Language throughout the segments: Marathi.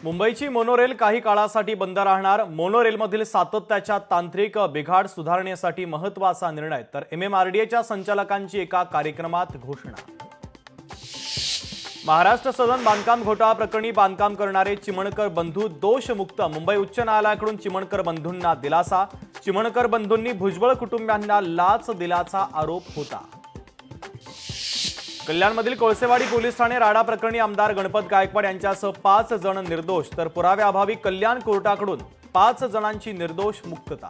मुंबईची मोनोरेल काही काळासाठी बंद राहणार। मोनोरेलमधील सातत्याच्या तांत्रिक बिघाड सुधारण्यासाठी महत्त्वाचा निर्णय। तर MMRDAच्या संचालकांची एका कार्यक्रमात घोषणा। महाराष्ट्र सदन बांधकाम घोटाळा प्रकरणी बांधकाम करणारे चिमणकर बंधू दोषमुक्त। मुंबई उच्च न्यायालयाकडून चिमणकर बंधूंना दिलासा। चिमणकर बंधूंनी भुजबळ कुटुंबियांना लाच दिल्याचा आरोप होता। कल्याणमधील कोळसेवाडी पोलीस ठाणे राडा प्रकरणी आमदार गणपत गायकवाड यांच्यासह 5 जण निर्दोष। तर पुराव्याअभावी कल्याण कोर्टाकडून 5 जणांची निर्दोष मुक्तता।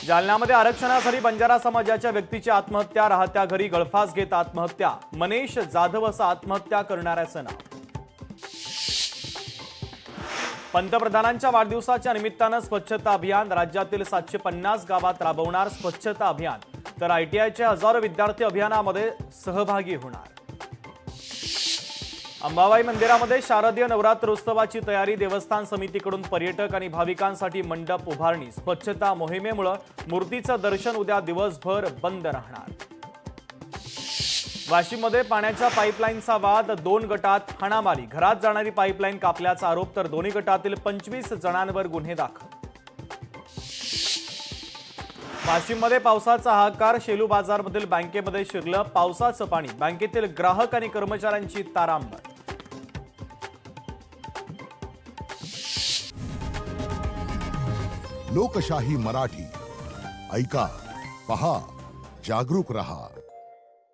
जालन्यामध्ये आरक्षणासाठी बंजारा समाजाच्या व्यक्तीची आत्महत्या। राहत्या घरी गळफास घेत आत्महत्या। मनीष जाधव असं आत्महत्या करणाऱ्याचं नाव। पंतप्रधानांच्या वाढदिवसाच्या निमित्तानं स्वच्छता अभियान। राज्यातील 750 गावात राबवणार स्वच्छता अभियान। तर ITIच्या हजारो विद्यार्थी अभियानामध्ये सहभागी होणार। अंबाबाई मंदिरामध्ये शारदीय नवरात्रोत्सवाची तयारी। देवस्थान समितीकडून पर्यटक आणि भाविकांसाठी मंडप उभारणी। स्वच्छता मोहिमेमुळे मूर्तीचं दर्शन उद्या दिवसभर बंद राहणार। वाशिममध्ये पाण्याच्या पाईपलाईनचा वाद। 2 गटात हाणामारी। घरात जाणारी पाईपलाईन कापल्याचा आरोप। तर दोन्ही गटातील 25 जणांवर गुन्हे दाखल। वाशिममध्ये पावसाचा हाहाकार। शेलू बाजारमधील बँकेमध्ये शिरलं पावसाचं पाणी। बँकेतील ग्राहक आणि कर्मचाऱ्यांची तारांबळ। लोकशाही मराठी ऐका, पहा, जागरूक रहा।